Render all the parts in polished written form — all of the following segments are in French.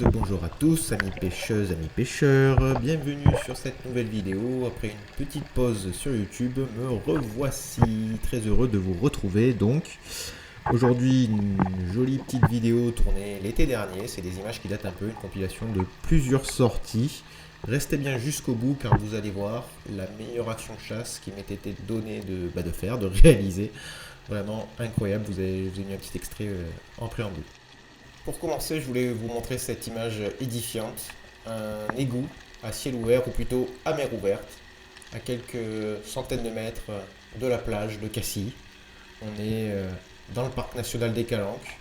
bonjour à tous, amis pêcheuses, amis pêcheurs, bienvenue sur cette nouvelle vidéo. Après une petite pause sur YouTube, me revoici, très heureux de vous retrouver. Donc, aujourd'hui, une jolie petite vidéo tournée l'été dernier, c'est des images qui datent un peu, une compilation de plusieurs sorties. Restez bien jusqu'au bout car vous allez voir la meilleure action de chasse qui m'était été donnée de faire, de réaliser. Vraiment incroyable, vous avez mis un petit extrait en préambule. Pour commencer, je voulais vous montrer cette image édifiante. Un égout à ciel ouvert, ou plutôt à mer ouverte, à quelques centaines de mètres de la plage de Cassis. On est dans le parc national des Calanques,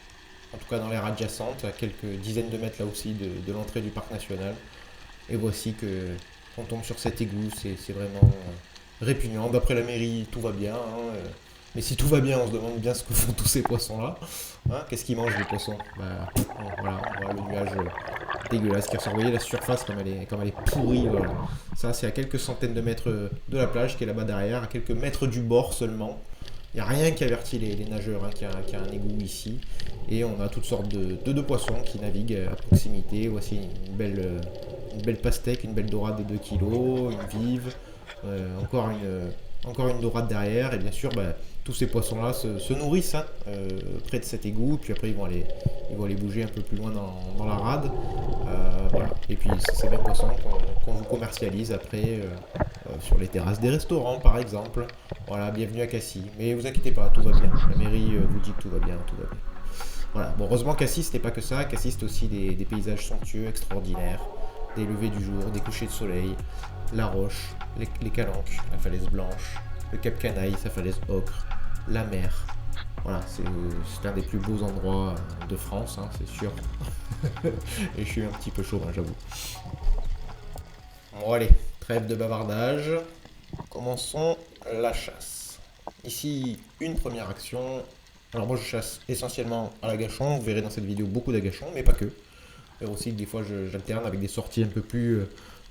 en tout cas dans l'aire adjacente, à quelques dizaines de mètres là aussi de l'entrée du parc national. Et voici que on tombe sur cet égout, c'est vraiment répugnant. D'après la mairie, tout va bien, hein, mais si tout va bien, on se demande bien ce que font tous ces poissons-là. Hein, qu'est-ce qu'ils mangent les poissons? Voilà, on voit le nuage dégueulasse qui ressort. Vous voyez la surface comme elle est pourrie. Voilà. Ça, c'est à quelques centaines de mètres de la plage qui est là-bas derrière, à quelques mètres du bord seulement. Il n'y a rien qui avertit les nageurs qu'il y a un égout ici. Et on a toutes sortes de poissons qui naviguent à proximité. Voici une belle pastèque, une belle dorade de 2 kilos, une vive, encore une dorade derrière. Et bien sûr, tous ces poissons-là se nourrissent près de cet égout. Puis après, ils vont aller bouger un peu plus loin dans la rade. Voilà. Et puis, c'est ces mêmes poissons qu'on vous commercialise après sur les terrasses des restaurants, par exemple. Voilà, bienvenue à Cassis. Mais vous inquiétez pas, tout va bien. La mairie vous dit que tout va bien, tout va bien. Voilà. Bon, heureusement, Cassis, c'était pas que ça. Cassis, c'était aussi des paysages somptueux, extraordinaires. Des levées du jour, des couchers de soleil, la roche, les calanques, la falaise blanche, le cap Canaille, sa falaise ocre, la mer. Voilà, c'est un des plus beaux endroits de France, hein, c'est sûr. Et je suis un petit peu chaud, hein, j'avoue. Bon, allez, trêve de bavardage. Commençons la chasse. Ici, une première action. Alors moi, je chasse essentiellement à l'agachon. Vous verrez dans cette vidéo beaucoup d'agachons, mais pas que. Et aussi, des fois, j'alterne avec des sorties un peu plus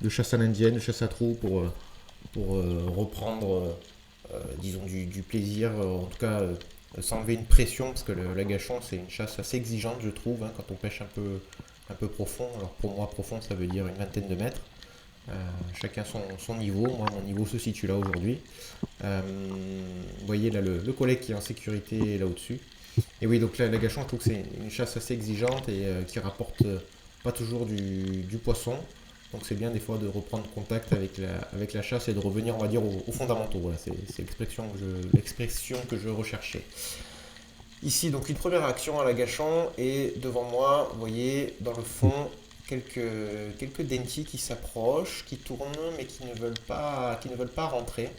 de chasse à l'indienne, de chasse à trous pour reprendre, disons, du plaisir. En tout cas, s'enlever une pression, parce que l'agachon, c'est une chasse assez exigeante, je trouve, hein, quand on pêche un peu profond. Alors, pour moi, profond, ça veut dire une vingtaine de mètres. Chacun son niveau. Moi, mon niveau se situe là aujourd'hui. Vous voyez là le collègue qui est en sécurité là au-dessus. Et oui, donc là, l'agachon, je trouve que c'est une chasse assez exigeante et qui rapporte pas toujours du poisson. Donc c'est bien des fois de reprendre contact avec la chasse et de revenir, on va dire, aux fondamentaux. Voilà, c'est l'expression que je recherchais. Ici, donc une première action à l'agachon et devant moi, vous voyez, dans le fond, quelques dentis qui s'approchent, qui tournent mais qui ne veulent pas rentrer.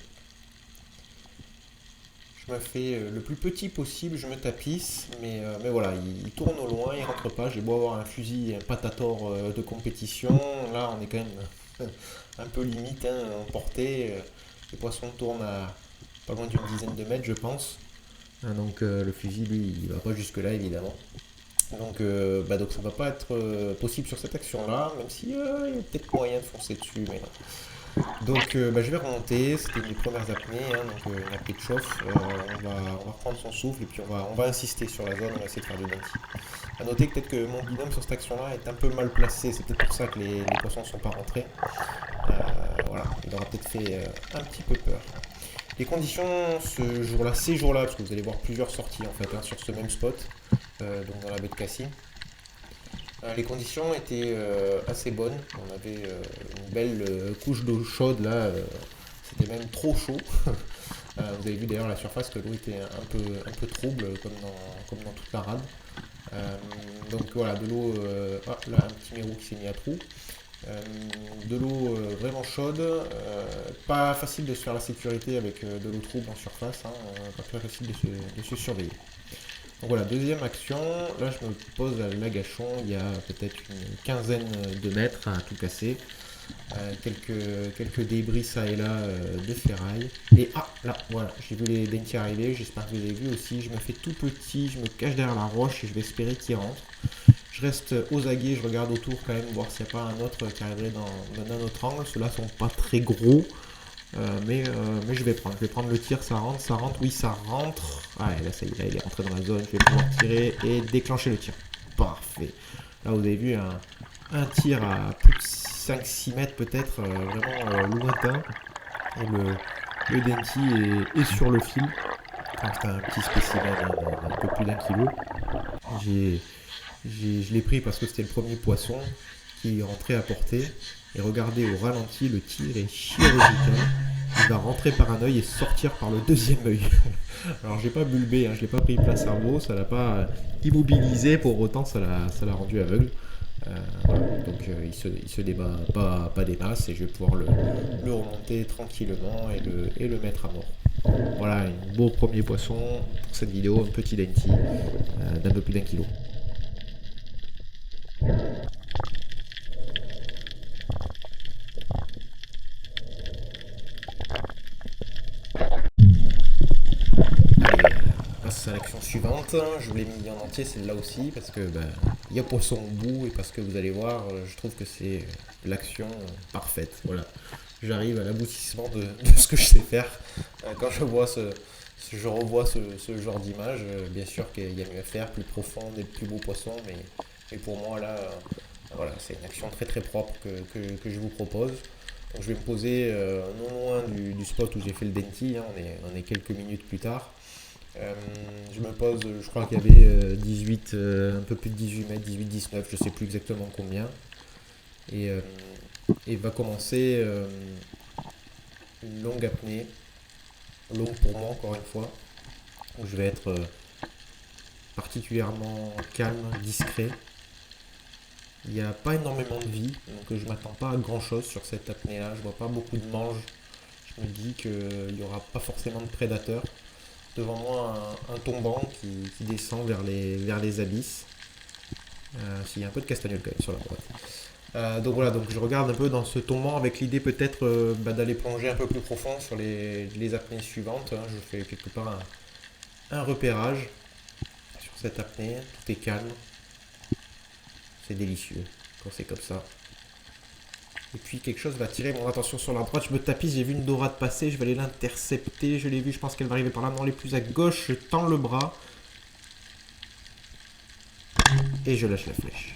Je me fais le plus petit possible, je me tapisse, mais voilà, il tourne au loin, il rentre pas. J'ai beau avoir un fusil, un patator de compétition, là on est quand même un peu limite en portée. Les poissons tournent à pas loin d'une dizaine de mètres, je pense. Hein, donc le fusil, lui, il va pas jusque là évidemment. Donc ça va pas être possible sur cette action-là, même si il y a peut-être moyen de foncer dessus, mais non. Donc je vais remonter, c'était une des premières apnées, hein, donc une apnée de chauffe. On va reprendre son souffle et puis on va insister sur la zone, on va essayer de faire des dentis. A noter que peut-être que mon binôme sur cette action-là est un peu mal placé, c'est peut-être pour ça que les poissons ne sont pas rentrés. Voilà, il aura peut-être fait un petit peu peur. Les conditions ces jours-là, parce que vous allez voir plusieurs sorties en fait sur ce même spot, donc dans la baie de Cassis. Les conditions étaient assez bonnes. On avait une belle couche d'eau chaude là. C'était même trop chaud. Vous avez vu d'ailleurs la surface que l'eau était un peu trouble comme dans toute la rade. Donc voilà, de l'eau. Là un petit mérou qui s'est mis à trou. De l'eau vraiment chaude. Pas facile de se faire la sécurité avec de l'eau trouble en surface. Pas très facile de se surveiller. Donc voilà, deuxième action, là je me pose à l'agachon, il y a peut-être une quinzaine de mètres à tout casser, quelques débris ça et là de ferraille, et là voilà, j'ai vu les dentis arriver, j'espère que vous avez vu aussi, je me fais tout petit, je me cache derrière la roche et je vais espérer qu'il rentre. Je reste aux aguets, je regarde autour quand même, voir s'il n'y a pas un autre qui arriverait dans un autre angle, ceux-là sont pas très gros. Mais je vais prendre le tir, ça rentre, oui ça rentre. Ah là ça y est, là, il est rentré dans la zone, je vais pouvoir tirer et déclencher le tir. Parfait. Là vous avez vu un tir à plus de 5-6 mètres peut-être, vraiment lointain. Et le Denty est sur le fil. Enfin, c'est un petit spécimen d'un peu plus d'1 kilo. J'ai, je l'ai pris parce que c'était le premier poisson qui rentrait à portée. Et regardez au ralenti, le tir est chirurgical. Il va rentrer par un œil et sortir par le deuxième œil. Alors j'ai pas bulbé, hein, je l'ai pas pris plein cerveau, ça l'a pas immobilisé, pour autant ça l'a rendu aveugle. Donc il se débat pas des masses et je vais pouvoir le remonter tranquillement et le mettre à mort. Voilà, un beau premier poisson pour cette vidéo, un petit Denty d'un peu plus d'1 kilo. Allez, passe à l'action suivante. Je vous l'ai mis en entier celle-là aussi parce que il y a poisson au bout et parce que vous allez voir, je trouve que c'est l'action parfaite. Voilà, j'arrive à l'aboutissement de ce que je sais faire. Quand je revois ce genre d'image, bien sûr qu'il y a mieux à faire, plus profond, des plus beaux poissons, mais pour moi là, voilà, c'est une action très très propre que je vous propose. Donc je vais me poser non loin du spot où j'ai fait le Denty, hein, on est quelques minutes plus tard. Je me pose, je crois qu'il y avait 18, un peu plus de 18 mètres, 18-19, je ne sais plus exactement combien. Et, et va commencer une longue apnée, longue pour moi encore une fois, où je vais être particulièrement calme, discret. Il n'y a pas énormément de vie, donc je ne m'attends pas à grand chose sur cette apnée là, je vois pas beaucoup de manches, je me dis qu'il n'y aura pas forcément de prédateurs. Devant moi un tombant qui descend vers les abysses. S'il y a un peu de castagnole quand même sur la droite. Donc voilà, donc je regarde un peu dans ce tombant avec l'idée peut-être d'aller plonger un peu plus profond sur les apnées suivantes. Hein. Je fais quelque part un repérage sur cette apnée. Tout est calme. C'est délicieux quand c'est comme ça. Et puis quelque chose va attirer mon attention sur la droite. Je me tapise, j'ai vu une dorade passer, je vais aller l'intercepter. Je l'ai vu, je pense qu'elle va arriver par là. Non, elle est plus à gauche, je tends le bras. Et je lâche la flèche.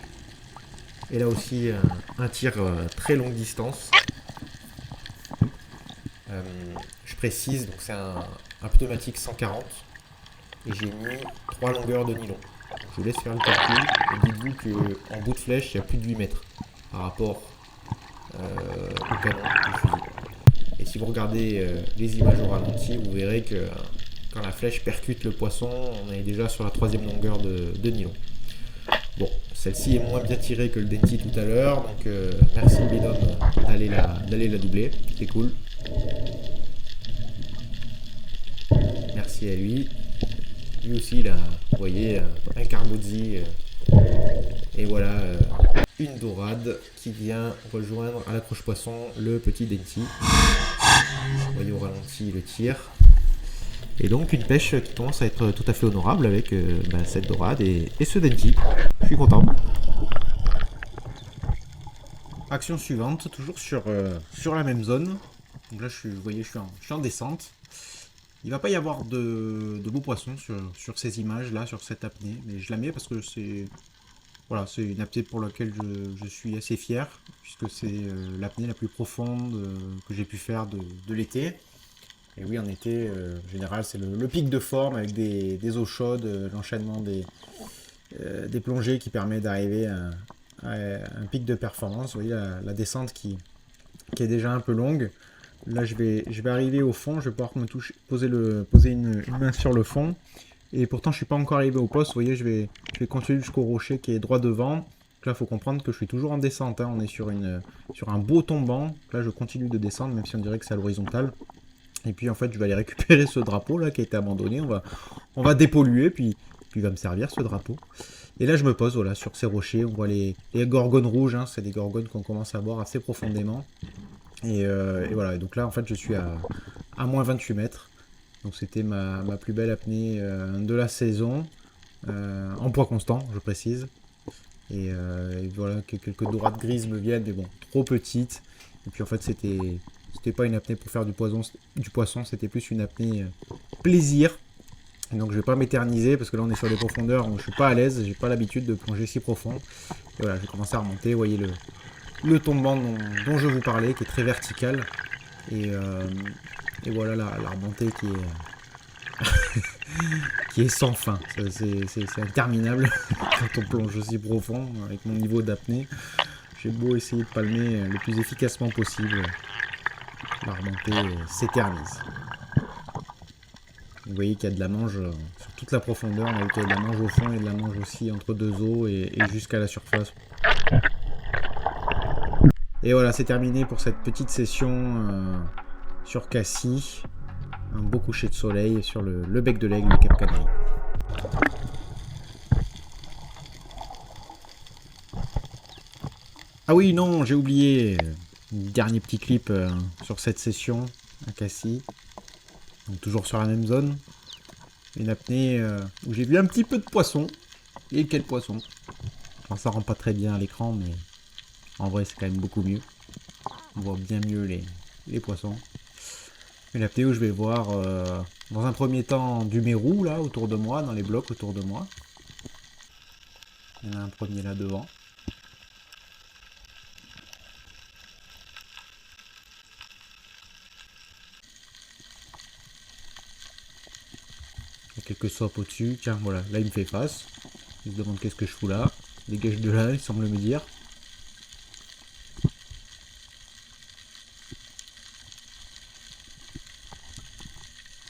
Et là aussi, un tir très longue distance. Je précise, donc c'est un pneumatique 140. Et j'ai mis 3 longueurs de nylon. Je vous laisse faire le calcul. Et dites-vous qu'en bout de flèche, il y a plus de 8 mètres par rapport au canon du fusil. Et si vous regardez les images au ralenti, vous verrez que quand la flèche percute le poisson, on est déjà sur la 3e longueur de nylon. Bon, celle-ci est moins bien tirée que le Denty tout à l'heure, donc merci Bidon d'aller la doubler, c'est cool. Merci à lui. Lui aussi, là, vous voyez, un Carbozzi. Et voilà, une dorade qui vient rejoindre à l'accroche poisson le petit Denty. Vous voyez au ralenti le tir. Et donc une pêche qui commence à être tout à fait honorable avec cette dorade et ce Denty. Je suis content. Action suivante, toujours sur la même zone. Donc là, vous voyez, je suis en descente. Il ne va pas y avoir de beaux poissons sur ces images-là, sur cette apnée. Mais je la mets parce que c'est une apnée pour laquelle je suis assez fier. Puisque c'est l'apnée la plus profonde que j'ai pu faire de l'été. Et oui, en été, en général, c'est le pic de forme avec des eaux chaudes, l'enchaînement des plongées qui permet d'arriver à un pic de performance. Vous voyez la descente qui est déjà un peu longue. Là, je vais arriver au fond, je vais pouvoir poser une main sur le fond. Et pourtant, je ne suis pas encore arrivé au poste. Vous voyez, je vais continuer jusqu'au rocher qui est droit devant. Donc là, il faut comprendre que je suis toujours en descente. Hein. On est sur un beau tombant. Là, je continue de descendre, même si on dirait que c'est à l'horizontale. Et puis, en fait, je vais aller récupérer ce drapeau là qui a été abandonné. On va dépolluer, puis il va me servir ce drapeau. Et là, je me pose voilà, sur ces rochers. On voit les gorgones rouges. Hein. C'est des gorgones qu'on commence à voir assez profondément. Et voilà, et donc là en fait je suis à moins 28 mètres. Donc c'était ma plus belle apnée de la saison, en poids constant, je précise. Et voilà, quelques dorades grises me viennent, mais bon, trop petites. Et puis en fait c'était pas une apnée pour faire du poisson, c'était plus une apnée plaisir. Et donc je vais pas m'éterniser parce que là on est sur des profondeurs où je suis pas à l'aise, j'ai pas l'habitude de plonger si profond. Et voilà, j'ai commencé à remonter. Vous voyez le tombant dont je vous parlais, qui est très vertical. Et voilà la remontée qui est sans fin. C'est interminable quand on plonge aussi profond avec mon niveau d'apnée. J'ai beau essayer de palmer le plus efficacement possible. La remontée s'éternise. Vous voyez qu'il y a de la mange sur toute la profondeur. On voit qu'il y a de la mange au fond et de la mange aussi entre deux eaux et jusqu'à la surface. Et voilà, c'est terminé pour cette petite session sur Cassis. Un beau coucher de soleil sur le bec de l'Aigle, le Cap Canaille. Ah oui, non, j'ai oublié. Dernier petit clip sur cette session à Cassis. Donc toujours sur la même zone. Une apnée où j'ai vu un petit peu de poisson. Et quel poisson! Alors ça rend pas très bien à l'écran, mais en vrai c'est quand même beaucoup mieux. On voit bien mieux les poissons. Une apnée où je vais voir dans un premier temps du mérou là autour de moi, dans les blocs autour de moi. Il y en a un premier là devant. Il y a quelques sopes au-dessus. Tiens, voilà, là il me fait face. Il se demande qu'est-ce que je fous là. Dégage de là, il semble me dire.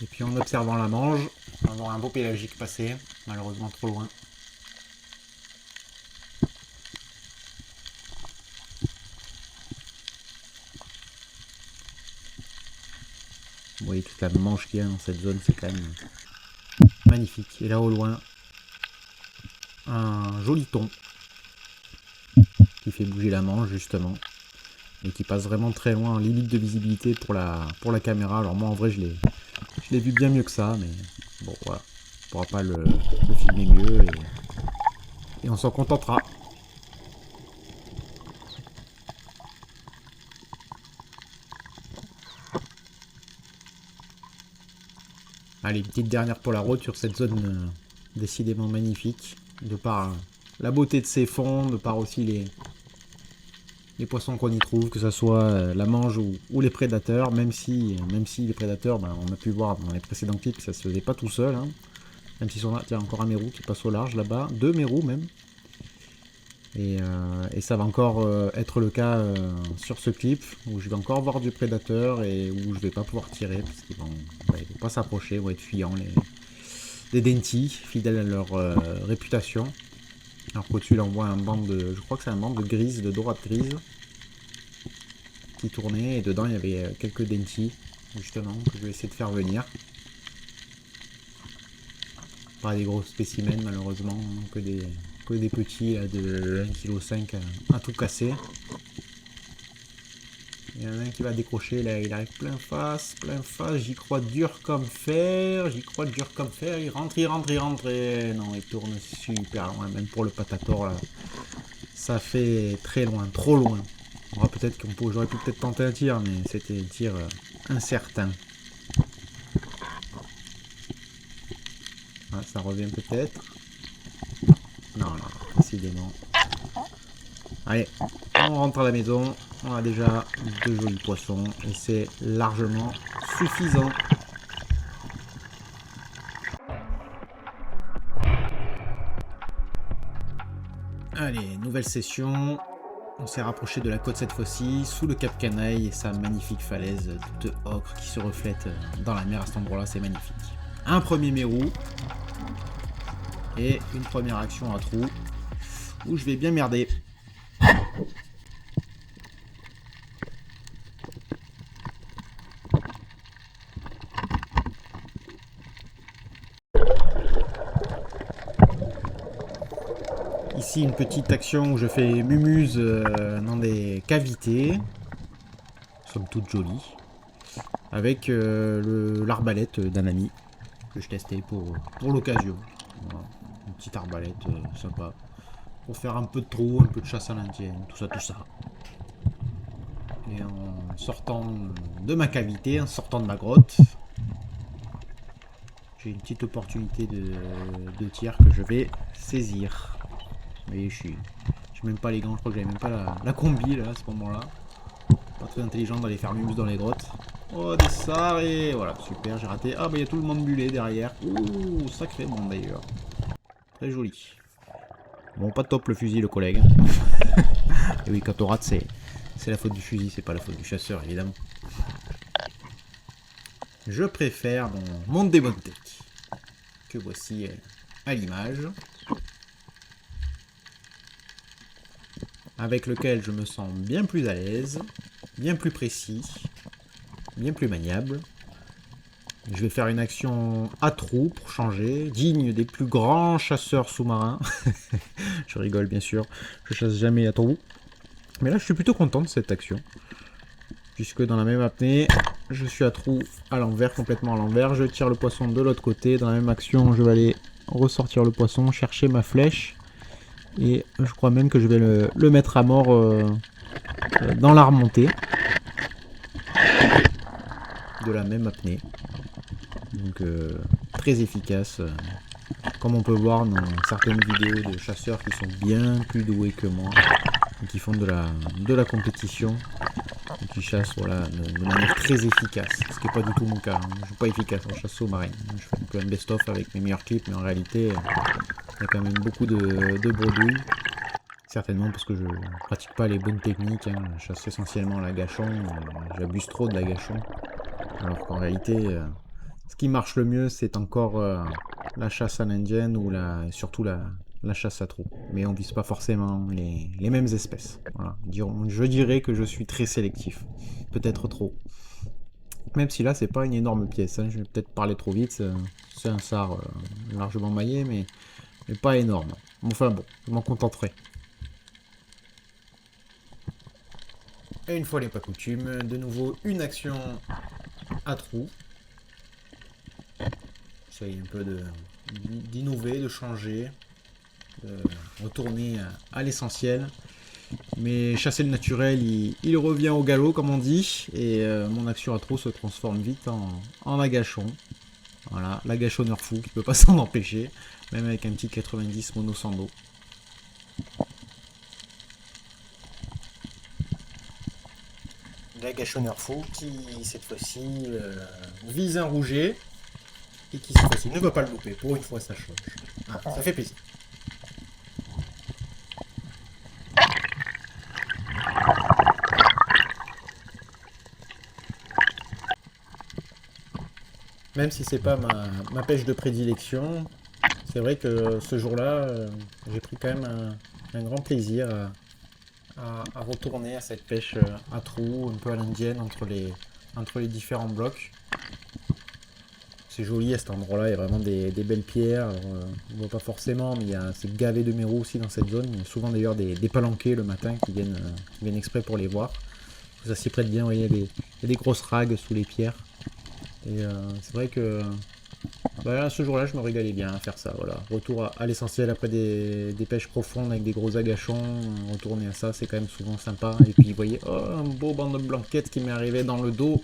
Et puis en observant la mange, on va voir un beau pélagique passer, malheureusement trop loin. Vous voyez toute la mange qu'il y a dans cette zone, c'est quand même magnifique. Et là au loin, un joli thon qui fait bouger la mange justement. Et qui passe vraiment très loin en limite de visibilité pour la caméra. Alors moi en vrai je l'ai vu bien mieux que ça, mais bon voilà, on pourra pas le filmer mieux et on s'en contentera. Allez, une petite dernière Polaroid sur cette zone décidément magnifique, de par la beauté de ses fonds, de par aussi les poissons qu'on y trouve, que ce soit la mange ou les prédateurs, même si les prédateurs, ben, on a pu voir dans les précédents clips que ça se faisait pas tout seul, hein. Même s'ils sont là, tiens, encore un mérou qui passe au large là-bas, 2 mérous même. Et ça va encore être le cas sur ce clip, où je vais encore voir du prédateur et où je vais pas pouvoir tirer, parce qu'ils vont pas s'approcher, ils vont être fuyants, les dentis, fidèles à leur réputation. Alors qu'au-dessus là on voit un banc de, je crois que c'est un banc de grise, de dorade grise, qui tournait, et dedans il y avait quelques dentis, justement, que je vais essayer de faire venir. Pas des gros spécimens malheureusement, que des petits là, de 1,5 kg à tout casser. Il y en a un qui va décrocher là, il arrive plein face, j'y crois dur comme fer, il rentre, et non, il tourne super loin, même pour le patator là, ça fait très loin, trop loin. J'aurais pu peut-être tenter un tir, mais c'était un tir incertain. Ah, ça revient peut-être. Non, décidément. Allez, on rentre à la maison. On a déjà 2 jolis poissons et c'est largement suffisant. Allez, nouvelle session. On s'est rapproché de la côte cette fois-ci, sous le Cap Canaille et sa magnifique falaise de ocre qui se reflète dans la mer à cet endroit-là, c'est magnifique. Un premier mérou et une première action à trou où je vais bien merder. Ici une petite action où je fais mumuse dans des cavités, somme toute jolie, avec l'arbalète d'un ami que je testais pour l'occasion. Voilà. Une petite arbalète sympa pour faire un peu de trou, un peu de chasse à l'indienne, tout ça. Et en sortant de ma cavité, en sortant de ma grotte, j'ai une petite opportunité de tir que je vais saisir. Vous voyez, je J'ai même pas les gants, je crois que j'avais même pas la combi là à ce moment-là. Pas très intelligent d'aller faire muse dans les grottes. Oh, des sards et voilà, super, j'ai raté. Ah, bah il y a tout le monde bulé derrière. Ouh, sacré monde d'ailleurs. Très joli. Bon, pas top le fusil, le collègue. Et oui, quand on rate, c'est la faute du fusil, c'est pas la faute du chasseur, évidemment. Je préfère mon Demon-Tech, que voici à l'image, avec lequel je me sens bien plus à l'aise, bien plus précis, bien plus maniable. Je vais faire une action à trous pour changer, digne des plus grands chasseurs sous-marins. Je rigole bien sûr, je chasse jamais à trous. Mais là je suis plutôt content de cette action. Puisque dans la même apnée, je suis à trous à l'envers, complètement à l'envers. Je tire le poisson de l'autre côté. Dans la même action, je vais aller ressortir le poisson, chercher ma flèche. Et je crois même que je vais le mettre à mort dans la remontée. De la même apnée. Donc très efficace. Comme on peut voir dans certaines vidéos de chasseurs qui sont bien plus doués que moi. Et qui font de la compétition. Et qui chassent voilà, de manière très efficace. Ce qui n'est pas du tout mon cas. Hein. Je ne suis pas efficace en chasse sous-marine. Je fais un peu un best-of avec mes meilleurs clips. Mais en réalité, il y a quand même beaucoup de bredouilles. Certainement parce que je ne pratique pas les bonnes techniques. Hein. Je chasse essentiellement à l'agachon. J'abuse trop de l'agachon. Alors qu'en réalité, ce qui marche le mieux, c'est encore la chasse à l'indienne ou surtout la chasse à trous. Mais on vise pas forcément les mêmes espèces. Voilà. Je dirais que je suis très sélectif. Peut-être trop. Même si là, c'est pas une énorme pièce. Hein. Je vais peut-être parler trop vite. C'est un sard largement maillé, mais pas énorme. Enfin bon, je m'en contenterai. Et une fois n'est pas coutume, de nouveau une action à trous. J'essaye un peu d'innover, de changer, de retourner à l'essentiel. Mais chasser le naturel, il revient au galop, comme on dit. Et mon action à trous se transforme vite en agachon. Voilà, l'agachonneur fou qui peut pas s'en empêcher. Même avec un petit 90 mono sando. L'agachonneur fou qui, cette fois-ci, vise un rouget. Et qui, cette fois-ci, ne va pas le louper. Pour une fois, ça change. Ah, ça fait plaisir. Même si c'est pas ma pêche de prédilection, c'est vrai que ce jour-là, j'ai pris quand même un grand plaisir à retourner à cette pêche à trous, un peu à l'indienne, entre les différents blocs. C'est joli à cet endroit-là, il y a vraiment des belles pierres. Alors, on ne voit pas forcément, mais c'est gavé de mérous aussi dans cette zone. Il y a souvent d'ailleurs des palanquets le matin qui viennent exprès pour les voir. Ça s'y prête bien, vous voyez, il y a des grosses ragues sous les pierres. Et c'est vrai que ce jour-là, je me régalais bien à faire ça. Voilà. Retour à l'essentiel après des pêches profondes avec des gros agachons. Retourner à ça, c'est quand même souvent sympa. Et puis, vous voyez, un beau banc de blanquette qui m'est arrivé dans le dos.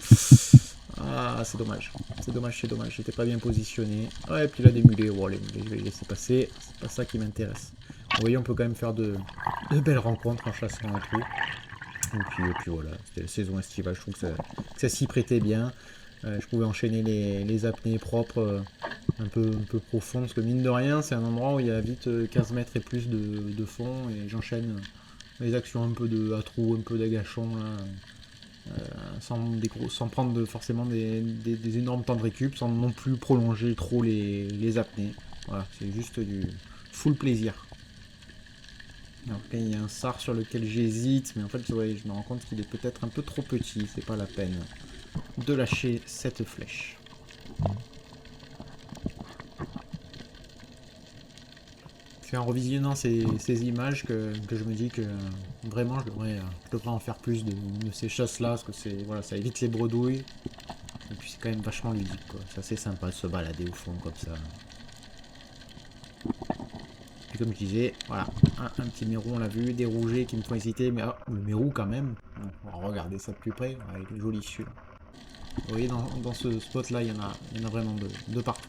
Ah, c'est dommage. C'est dommage. J'étais pas bien positionné. Ah, et puis là, des mulets. Bon, les mulets, je vais les laisser passer. C'est pas ça qui m'intéresse. Vous voyez, on peut quand même faire de belles rencontres en chassant un trou. Et puis voilà, c'était la saison estivale. Je trouve que ça s'y prêtait bien. Je pouvais enchaîner les apnées propres un peu profondes, parce que mine de rien, c'est un endroit où il y a vite 15 mètres et plus de fond, et j'enchaîne les actions un peu à trous, un peu d'agachon, sans prendre forcément des énormes temps de récup, sans non plus prolonger trop les apnées. Voilà, c'est juste du full plaisir. Alors, il y a un sard sur lequel j'hésite, mais en fait, ouais, je me rends compte qu'il est peut-être un peu trop petit, c'est pas la peine de lâcher cette flèche. C'est en revisionnant ces images que je me dis que vraiment je devrais en faire plus de ces chasses là, parce que voilà, ça évite les bredouilles et puis c'est quand même vachement ludique, quoi. C'est assez sympa de se balader au fond comme ça. Et comme je disais, voilà, un petit mérou, on l'a vu, des rougets qui me font hésiter, mais le mérou quand même, on va regarder ça de plus près, voilà, il est joli celui-là. Vous voyez, dans ce spot là, il y en a vraiment de partout.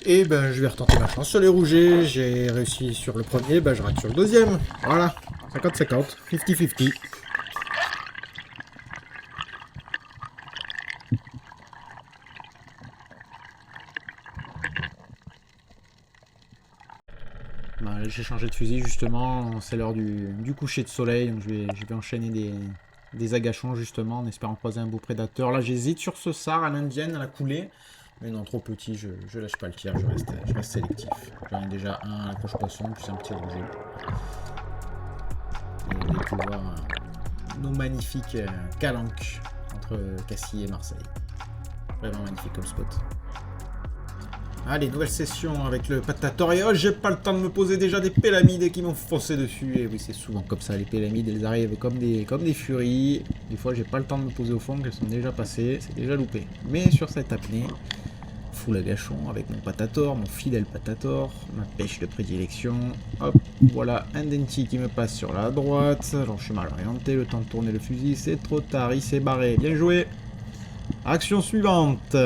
Et ben je vais retenter ma chance sur les rougets. J'ai réussi sur le premier, ben je rate sur le deuxième. Voilà, 50-50, 50-50. Ben, j'ai changé de fusil justement, c'est l'heure du coucher de soleil, donc je vais enchaîner des agachons justement en espérant croiser un beau prédateur. Là j'hésite sur ce sar à l'indienne, à la coulée. Mais non, trop petit, je lâche pas le tir, je reste sélectif. J'en ai déjà un à la croche poisson, puis un petit rouget. Et vous allez pouvoir nos magnifiques calanques entre Cassis et Marseille. Vraiment magnifique comme spot. Allez, nouvelle session avec le patator. Et oh, j'ai pas le temps de me poser déjà des pélamides qui m'ont foncé dessus. Et oui, c'est souvent comme ça, les pélamides, elles arrivent comme des furies. Des fois, j'ai pas le temps de me poser au fond, qu'elles sont déjà passées, c'est déjà loupé. Mais sur cette apnée, full agachon avec mon patator, mon fidèle patator, ma pêche de prédilection. Hop, voilà un denti qui me passe sur la droite. Alors, je suis mal orienté, le temps de tourner le fusil, c'est trop tard, il s'est barré. Bien joué. Action suivante.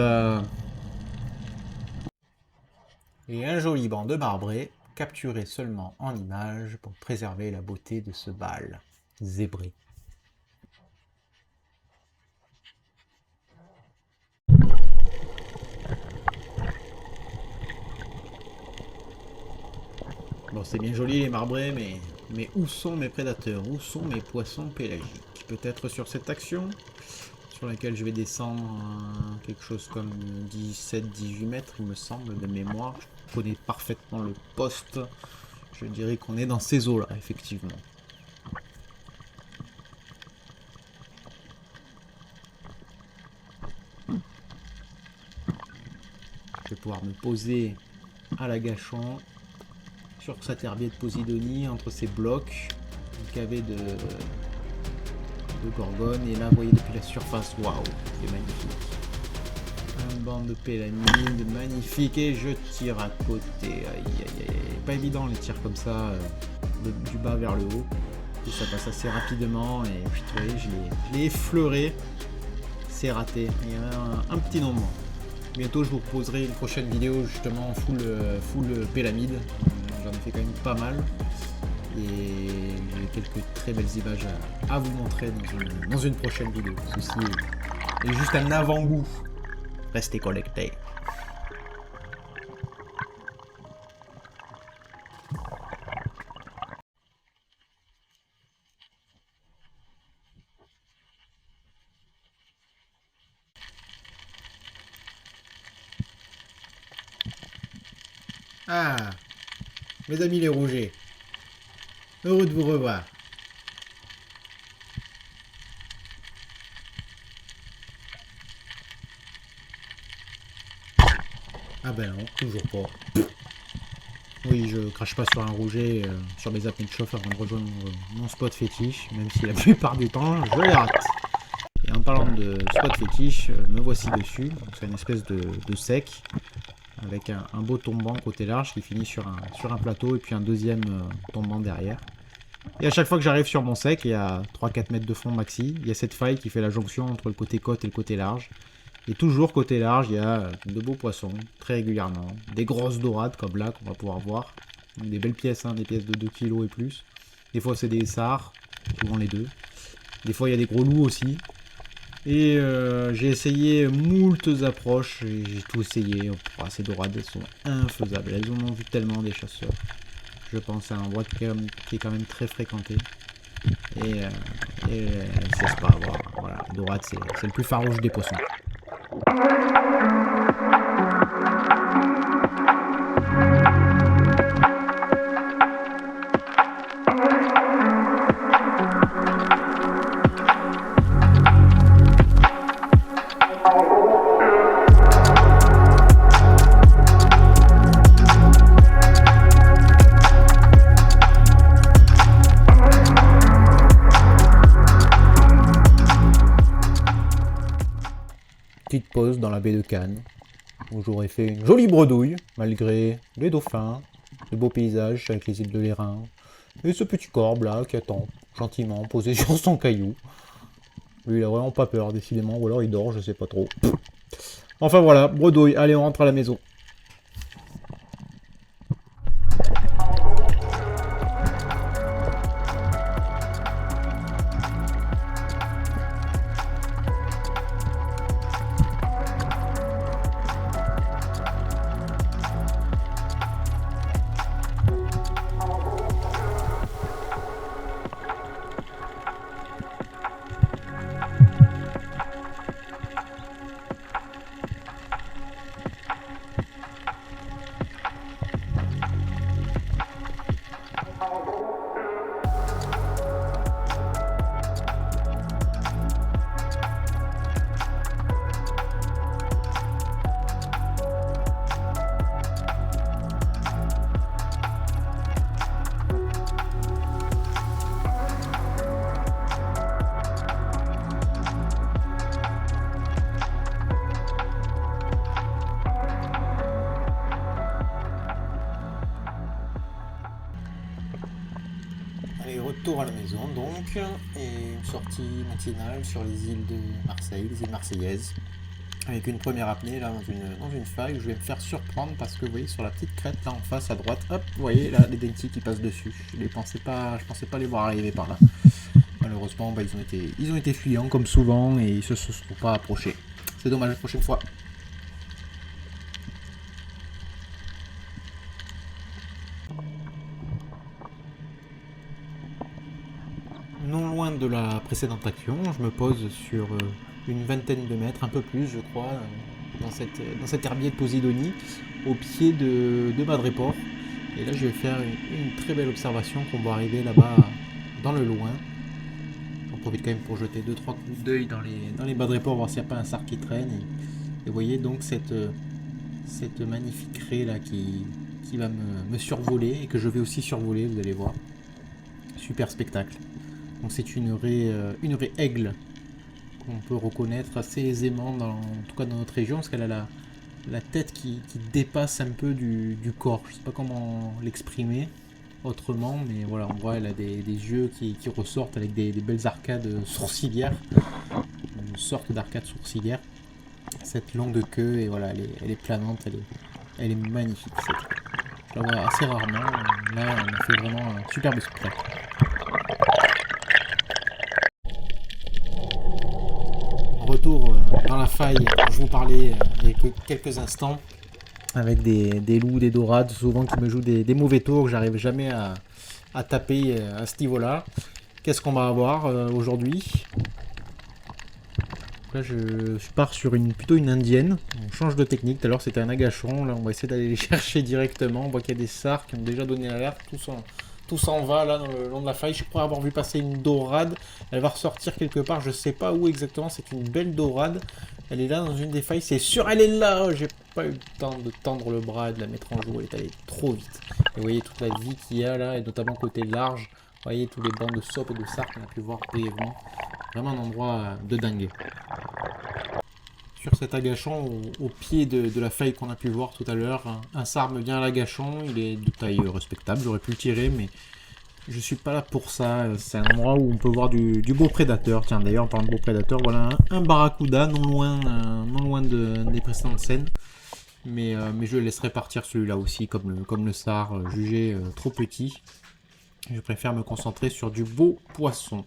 Et un joli banc de marbré, capturé seulement en image pour préserver la beauté de ce bal zébré. Bon, c'est bien joli les marbrés, mais où sont mes prédateurs? Où sont mes poissons pélagiques? Peut-être sur cette action, sur laquelle je vais descendre quelque chose comme 17-18 mètres, il me semble, de mémoire. Je connais parfaitement le poste. Je dirais qu'on est dans ces eaux-là, effectivement. Je vais pouvoir me poser à l'agachon sur cet herbier de Posidonie, entre ces blocs, une cavée de gorgone. Et là, vous voyez depuis la surface, waouh, c'est magnifique. Un banc de pélamide, magnifique, et je tire à côté. Aïe, aïe, aïe. Pas évident les tirs comme ça, du bas vers le haut. Et ça passe assez rapidement, et puis vous voyez, je l'ai effleuré. C'est raté, il y en a un petit nombre. Bientôt, je vous proposerai une prochaine vidéo justement full pélamide. J'en ai fait quand même pas mal. Et j'ai quelques très belles images à vous montrer dans une prochaine vidéo. Ceci est juste un avant-goût. Restez connectés. Ah, mes amis les rougets, heureux de vous revoir. Ah ben non, toujours pas. Oui, je crache pas sur un rouget sur mes apnées de chauffe avant de rejoindre mon spot fétiche, même si la plupart du temps, je les rate. Et en parlant de spot fétiche, me voici dessus. C'est une espèce de sec, avec un beau tombant côté large qui finit sur un plateau, et puis un deuxième tombant derrière. Et à chaque fois que j'arrive sur mon sec, il y a 3-4 mètres de fond maxi, il y a cette faille qui fait la jonction entre le côté côte et le côté large. Et toujours côté large, il y a de beaux poissons, très régulièrement. Des grosses dorades comme là, qu'on va pouvoir voir. Des belles pièces, hein, des pièces de 2 kg et plus. Des fois c'est des sars, souvent les deux. Des fois il y a des gros loups aussi. Et j'ai essayé moultes approches, et j'ai tout essayé. Oh, ces dorades, elles sont infaisables. Elles en ont vu tellement des chasseurs. Je pense à un endroit qui est quand même très fréquenté. Et elles ne cessent pas à voir. Voilà, les dorades, c'est le plus farouche des poissons. Petite pause dans la baie de Cannes, où j'aurais fait une jolie bredouille, malgré les dauphins, de beaux paysages avec les îles de l'Airain, et ce petit corbe là qui attend gentiment posé sur son caillou. Lui il a vraiment pas peur décidément, ou alors il dort, je sais pas trop. Enfin voilà, bredouille, allez on rentre à la maison. retour à la maison donc, et une sortie matinale sur les îles de Marseille, les îles marseillaises, avec une première apnée là dans une faille. Je vais me faire surprendre parce que vous voyez sur la petite crête là en face à droite, hop, vous voyez là les dentis qui passent dessus. Je pensais pas les voir arriver par là. Malheureusement, ils ont été fuyants comme souvent et ils se sont pas approchés. C'est dommage, la prochaine fois. Non loin de la précédente action, je me pose sur une vingtaine de mètres, un peu plus je crois, dans cet herbier de Posidonie, au pied de Madréport. Et là je vais faire une très belle observation qu'on va arriver là-bas dans le loin. J'en profite quand même pour jeter 2-3 coups d'œil dans les Madréport, voir s'il n'y a pas un sar qui traîne. Et vous voyez donc cette magnifique raie là qui va me survoler et que je vais aussi survoler, vous allez voir. Super spectacle. Donc c'est une raie aigle qu'on peut reconnaître assez aisément, en tout cas dans notre région, parce qu'elle a la tête qui dépasse un peu du corps. Je ne sais pas comment l'exprimer autrement, mais voilà, on voit elle a des yeux qui ressortent avec des belles arcades sourcilières, une sorte d'arcade sourcilière. Cette longue queue, et voilà, elle est planante, elle est magnifique. Je la vois assez rarement, là on a fait vraiment un superbe spectacle. Retour dans la faille dont je vous parlais il y a quelques instants, avec des loups, des dorades souvent qui me jouent des mauvais tours que j'arrive jamais à taper à ce niveau là. Qu'est-ce qu'on va avoir aujourd'hui? Là je pars sur plutôt une indienne. On change de technique. Tout à l'heure c'était un agachon, là on va essayer d'aller les chercher directement. On voit qu'il y a des sars qui ont déjà donné l'alerte. Tout s'en va là dans le long de la faille. Je crois avoir vu passer une dorade. Elle va ressortir quelque part. Je sais pas où exactement. C'est une belle dorade. Elle est là dans une des failles. C'est sûr, elle est là. J'ai pas eu le temps de tendre le bras et de la mettre en joue. Elle est allée trop vite. Et vous voyez toute la vie qu'il y a là, et notamment côté large. Vous voyez tous les bancs de saupe et de sars qu'on a pu voir brièvement. Vraiment un endroit de dingue. Sur cet agachon, au pied de la faille qu'on a pu voir tout à l'heure, un sar me vient à l'agachon, il est de taille respectable, j'aurais pu le tirer, mais je suis pas là pour ça. C'est un endroit où on peut voir du beau prédateur. Tiens, d'ailleurs, en parlant de beau prédateur, voilà un barracuda non loin des précédentes scènes. Mais je laisserai partir celui-là aussi, comme le sar, jugé trop petit. Je préfère me concentrer sur du beau poisson.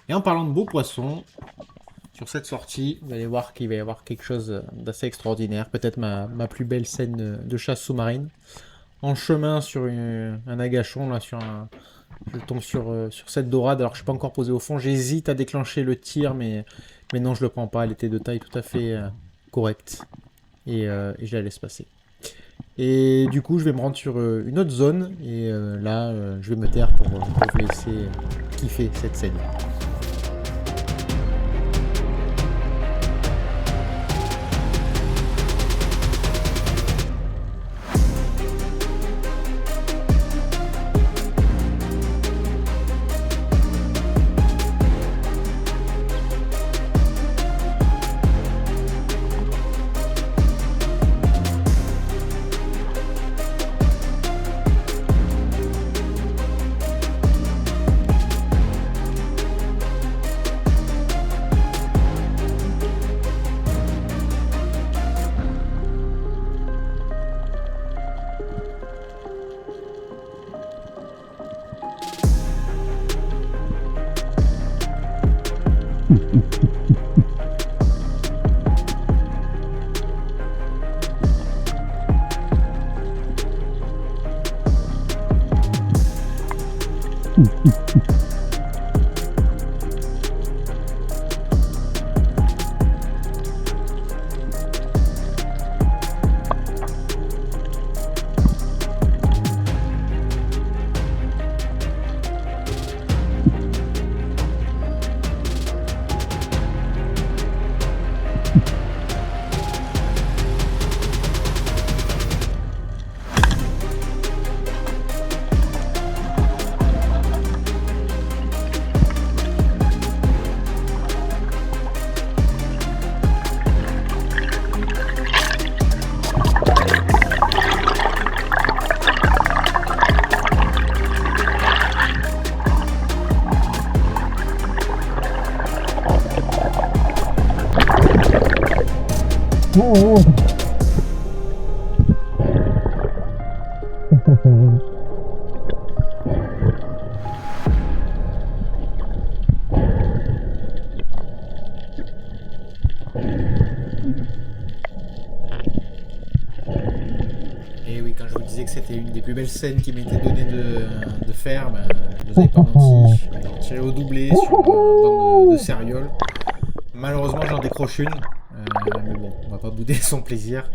Et en parlant de beau poisson, sur cette sortie, vous allez voir qu'il va y avoir quelque chose d'assez extraordinaire. Peut-être ma plus belle scène de chasse sous-marine. En chemin sur un agachon, là, je tombe sur cette dorade. Alors je ne suis pas encore posé au fond. J'hésite à déclencher le tir, mais non, je ne le prends pas. Elle était de taille tout à fait correcte. Et je la laisse passer. Et du coup, je vais me rendre sur une autre zone. Et là, je vais me taire pour vous laisser kiffer cette scène. Et oui, quand je vous disais que c'était une des plus belles scènes qui m'était donnée de faire, ben, vous avez pas menti. J'ai tiré au doublé sur un banc de céréales. Malheureusement, j'en décroche une. Mais bon, on va pas bouder son plaisir.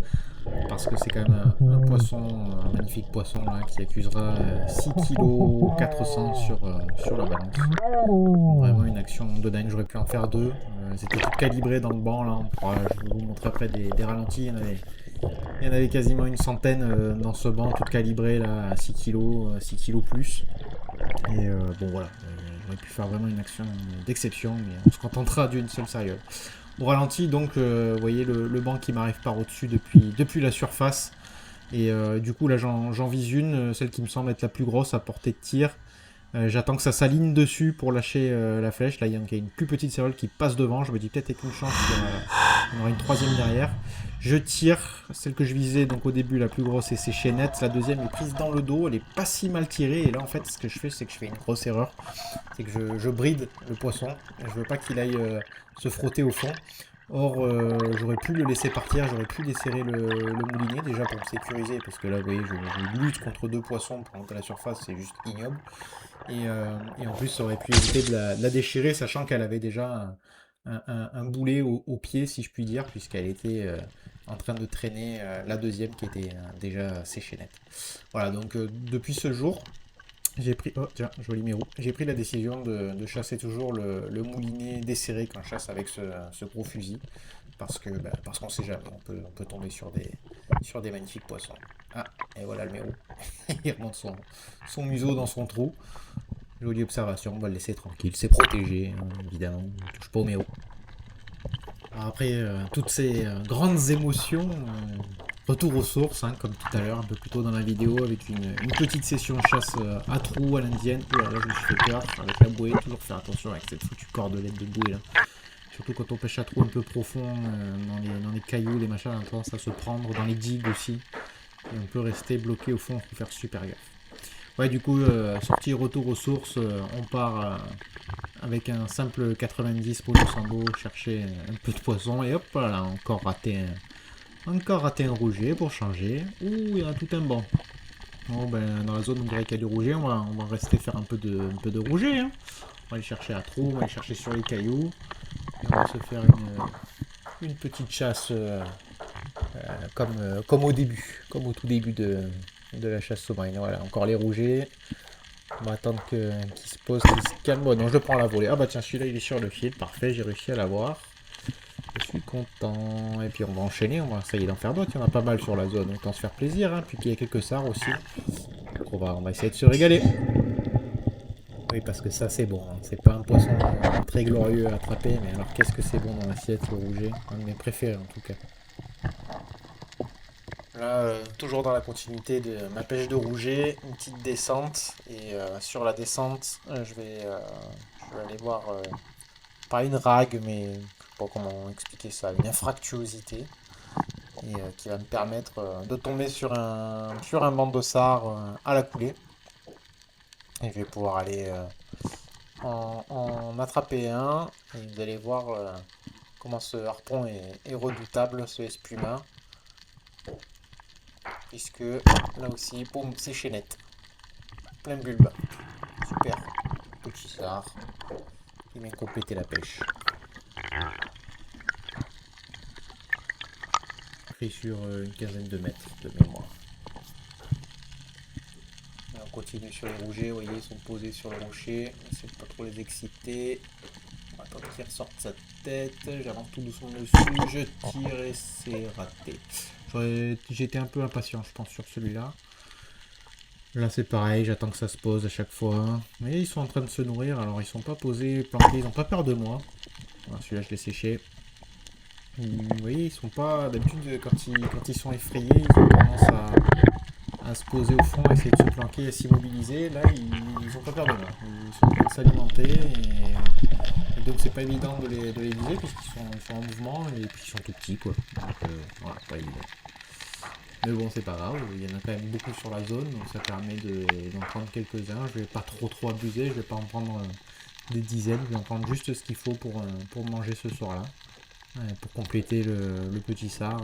Parce que c'est quand même un poisson, un magnifique poisson là, qui accusera 6 kg 400 sur la balance. Donc, vraiment une action de dingue, j'aurais pu en faire deux. C'était tout calibré dans le banc là, je vous montrer après des ralentis, il y en avait quasiment une centaine dans ce banc, tout calibré là, à 6 kg, 6 kg plus. Et bon voilà, j'aurais pu faire vraiment une action d'exception, mais on se contentera d'une seule sérieux. Au ralenti, donc, vous voyez le banc qui m'arrive par au-dessus depuis la surface. Et du coup, là, j'en vise une, celle qui me semble être la plus grosse à portée de tir. J'attends que ça s'aligne dessus pour lâcher la flèche. Là, il y a une plus petite céréale qui passe devant. Je me dis peut-être avec une chance, il y en aura une troisième derrière. Je tire. Celle que je visais donc au début, la plus grosse, est séchée net. La deuxième est prise dans le dos. Elle est pas si mal tirée. Et là, en fait, ce que je fais, c'est que je fais une grosse erreur. C'est que je bride le poisson. Je veux pas qu'il aille se frotter au fond. Or, j'aurais pu le laisser partir, j'aurais pu desserrer le moulinet déjà pour me sécuriser, parce que là, vous voyez, je lutte contre deux poissons pour monter à la surface, c'est juste ignoble. Et en plus, ça aurait pu éviter de la déchirer, sachant qu'elle avait déjà un boulet au pied, si je puis dire, puisqu'elle était en train de traîner la deuxième qui était déjà séchée net. Voilà, donc depuis ce jour, j'ai pris, oh tiens, joli mérou. J'ai pris la décision de chasser toujours le moulinet desserré quand je chasse avec ce gros fusil. Parce qu'on sait jamais, on peut tomber sur des magnifiques poissons. Ah, et voilà le mérou. Il remonte son museau dans son trou. Jolie observation, on va le laisser tranquille. C'est protégé, hein, évidemment. On ne touche pas au mérou. Alors après, toutes ces grandes émotions, retour aux sources, hein, comme tout à l'heure, un peu plus tôt dans la vidéo, avec une petite session chasse à trous à l'indienne. Ouh là, là, je me suis fait peur avec la bouée. Toujours faire attention avec cette foutue cordelette de bouée là. Surtout quand on pêche à trous un peu profond, dans les cailloux, les machins, on a tendance à se prendre, dans les digues aussi. Et on peut rester bloqué au fond, il faut faire super gaffe. Ouais, du coup, sortie retour aux sources, on part avec un simple 90 pour le sando, chercher un peu de poisson, et hop, voilà, encore raté un rouget pour changer. Ouh, il y en a tout un banc. Bon, ben, dans la zone où on dirait qu'il y a du rouget, on va rester faire un peu de rouget. Hein. On va aller chercher à trous, on va aller chercher sur les cailloux. Et on va se faire une petite chasse comme au début, comme au tout début de la chasse sous-marine. Voilà, encore les rougets. On va attendre qu'il se pose, qu'il se calme. Bon, non, je le prends à la volée. Ah bah tiens, celui-là il est sur le fil. Parfait, j'ai réussi à l'avoir. Je suis content. Et puis on va enchaîner. On va essayer d'en faire d'autres. Il y en a pas mal sur la zone. Autant se faire plaisir. Hein. Puis qu'il y a quelques sards aussi. Donc on va essayer de se régaler. Oui, parce que ça c'est bon. Hein. C'est pas un poisson très glorieux à attraper. Mais alors qu'est-ce que c'est bon dans l'assiette, le rouget. Un de mes préférés en tout cas. Là, toujours dans la continuité de ma pêche de rouget, une petite descente. Et sur la descente, je vais aller voir, pas une rague, mais je sais pas comment expliquer ça, une infractuosité. Et qui va me permettre de tomber sur un banc de sard à la coulée. Et je vais pouvoir aller en attraper un. Et vous allez voir comment ce harpon est redoutable, ce espuma. Puisque là aussi, boum, c'est chaînette. Plein bulbe. Super. Petit sard. Qui vient compléter la pêche. Pris sur une quinzaine de mètres de mémoire. Et on continue sur les rougets, vous voyez, ils sont posés sur le rocher. N'essaie de pas trop les exciter. On va attendre qu'il ressorte sa tête. J'avance tout doucement dessus. Je tire et c'est raté. J'étais un peu impatient, je pense, sur celui-là. Là, c'est pareil, j'attends que ça se pose à chaque fois. Mais ils sont en train de se nourrir, alors ils sont pas posés, planqués, ils n'ont pas peur de moi. Voilà, celui-là, je l'ai séché. Vous voyez, ils sont pas... D'habitude, quand ils sont effrayés, ils ont tendance à se poser au fond, essayer de se planquer, à s'immobiliser. Là, ils ont pas peur de moi. Ils sont en train de s'alimenter et donc c'est pas évident de les viser puisqu'ils sont en mouvement et puis ils sont tout petits quoi. Donc voilà, pas évident. Mais bon, c'est pas grave, il y en a quand même beaucoup sur la zone, donc ça permet d'en prendre quelques-uns. Je vais pas trop abuser, je vais pas en prendre des dizaines, je vais en prendre juste ce qu'il faut pour manger ce soir-là. Pour compléter le petit sar.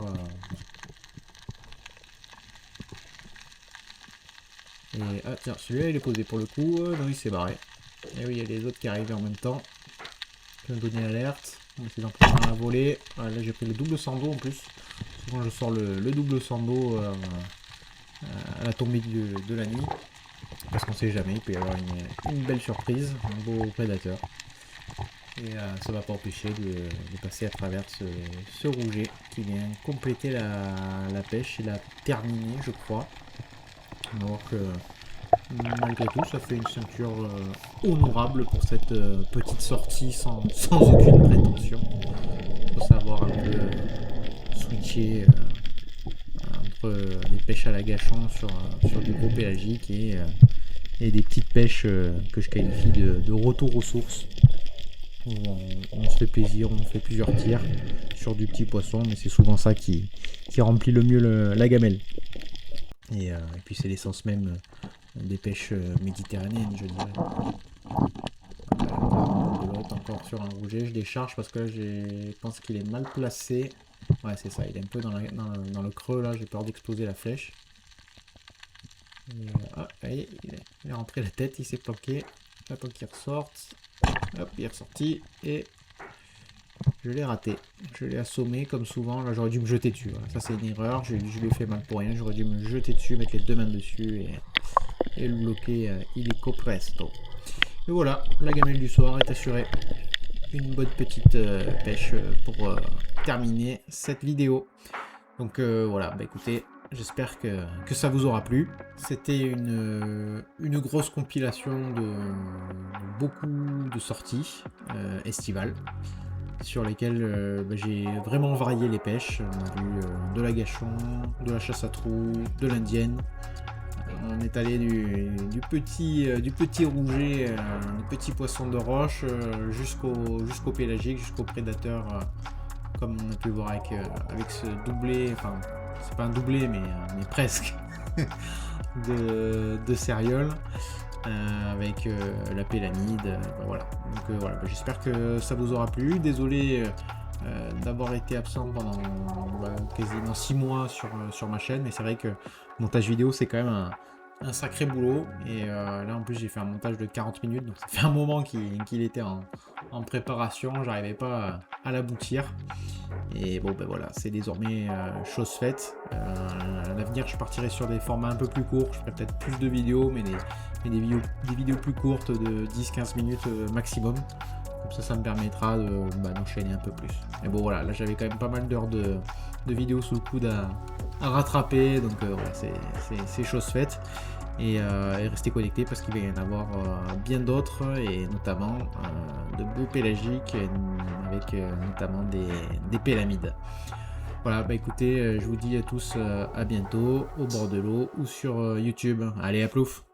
Et ah tiens, celui-là il est posé pour le coup, non il s'est barré. Et oui, il y a les autres qui arrivaient en même temps. Je vais me donner l'alerte. On va essayer d'en prendre un à voler. Ah, là j'ai pris le double sando en plus. Souvent je sors le double sando à la tombée de la nuit. Parce qu'on sait jamais, il peut y avoir une belle surprise, un beau prédateur. Et ça va pas empêcher de passer à travers ce rouget qui vient compléter la pêche et la terminer je crois. Donc malgré tout ça fait une ceinture honorable pour cette petite sortie sans aucune prétention. Il faut savoir un peu switcher entre des pêches à la gâchon sur du gros pélagique et des petites pêches que je qualifie de retour aux sources. On se fait plaisir, on fait plusieurs tirs sur du petit poisson, mais c'est souvent ça qui remplit le mieux la gamelle. Et puis c'est l'essence même des pêches méditerranéennes, je dirais. De l'autre encore sur un rouget, je décharge parce que là je pense qu'il est mal placé. Ouais c'est ça, il est un peu dans le creux là, j'ai peur d'exploser la flèche. Ah, allez, il est rentré la tête, il s'est planqué. Attends qu'il ressorte. Hop, il est ressorti et je l'ai raté. Je l'ai assommé comme souvent. Là, j'aurais dû me jeter dessus. Voilà. Ça, c'est une erreur. Je lui ai fait mal pour rien. J'aurais dû me jeter dessus, mettre les deux mains dessus et le bloquer illico presto. Et voilà, la gamelle du soir est assurée. Une bonne petite pêche pour terminer cette vidéo. Donc voilà, bah écoutez, j'espère que ça vous aura plu. C'était une grosse compilation de beaucoup de sorties estivales sur lesquelles bah, j'ai vraiment varié les pêches. On a vu de la gâchon, de la chasse à trous, de l'indienne. On est allé du petit rouget, du petit poisson de roche jusqu'au pélagique, jusqu'au prédateur, comme on a pu voir avec ce doublé, enfin c'est pas un doublé mais presque, de céréales avec la pélamide, voilà. Donc voilà, j'espère que ça vous aura plu. Désolé d'avoir été absent pendant quasiment 6 mois sur ma chaîne, mais c'est vrai que montage vidéo c'est quand même un sacré boulot, et là en plus j'ai fait un montage de 40 minutes, donc ça fait un moment qu'il était en préparation, j'arrivais pas à l'aboutir, et bon ben voilà, c'est désormais chose faite. À l'avenir je partirai sur des formats un peu plus courts, je ferai peut-être plus de vidéos, mais des vidéos plus courtes de 10-15 minutes maximum. Comme ça me permettra d'enchaîner un peu plus. Mais bon voilà, là j'avais quand même pas mal d'heures de vidéos sous le coude à rattraper, donc voilà, c'est chose faite. Et restez connectés parce qu'il va y en avoir bien d'autres, et notamment de beaux pélagiques avec notamment des pélamides. Voilà, bah écoutez, je vous dis à tous à bientôt au bord de l'eau ou sur YouTube. Allez, à plouf!